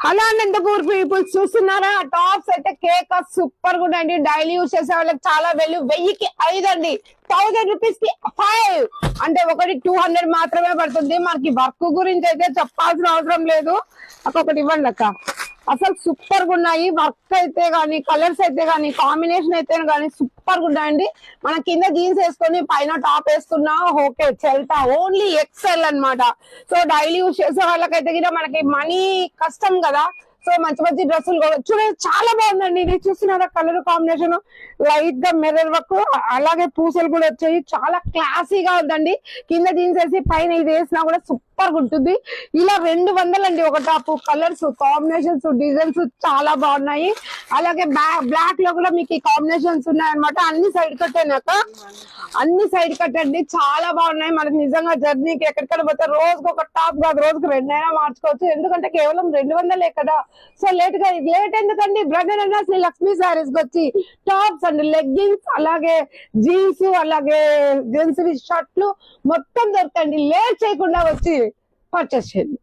Hello Anantapur peoples చూస్తున్నారా? Tops అయితే cake super గా ఉన్నాయండి. డైలీ యూజ్ చేసే వాళ్ళకి చాలా వెల్యూ. 1000కి 5 అండి, 1000 రూపీస్ కి 5 అంటే ఒకటి 200 మాత్రమే పడుతుంది. మనకి వర్క్ గురించి అయితే చెప్పాల్సిన అవసరం లేదు. ఒక్కొక్కటి ఇవ్వండి అక్క. అసలు సూపర్ గా ఉన్నాయి. వర్క్ అయితే గానీ, కలర్స్ అయితే గానీ, కాంబినేషన్ అయితే గానీ సూపర్ గా ఉన్నాయండి. మన కింద జీన్స్ వేసుకొని పైన టాప్ వేసుకున్నా ఓకే, చెల్తా. ఓన్లీ ఎక్సెల్ అన్నమాట. సో డైలీ యూజ్ చేసే వాళ్ళకైతే కూడా మనకి మనీ కష్టం కదా. సో మంచి మంచి డ్రెస్సులు కూడా చూడండి, చాలా బాగుందండి. ఇది చూస్తున్నారా? కలర్ కాంబినేషన్ లైట్ గా మిర్రర్ వర్క్, అలాగే పూసలు కూడా వచ్చాయి. చాలా క్లాసీగా ఉందండి. కింద జీన్స్ వేసి పైన ఇది వేసినా కూడా సూపర్ గా ఉంటుంది. ఇలా 200 అండి ఒక టాప్. కలర్స్, కాంబినేషన్స్, డిజైన్స్ చాలా బాగున్నాయి. అలాగే బ్లాక్ లో కూడా మీకు ఈ కాంబినేషన్స్ ఉన్నాయన్నమాట. అన్ని సైడ్ కట్టేనాక అన్ని సైడ్ కట్టండి, చాలా బాగున్నాయి. మనకి నిజంగా జర్నీకి ఎక్కడికైనా పోతే రోజుకి ఒక టాప్ కాదు, రోజుకి 2 అయినా మార్చుకోవచ్చు. ఎందుకంటే కేవలం 200 కదా. సో లేట్ ఎందుకండి? బ్రదర్ అన్న శ్రీ లక్ష్మీ సారీస్ వచ్చి టాప్స్ అండ్ లెగ్గిన్స్, అలాగే జీన్స్, అలాగే జెంట్స్ షర్ట్లు మొత్తం దొరుకుతాయండి. లేట్ చేయకుండా వచ్చి పర్చేస్ చేయండి.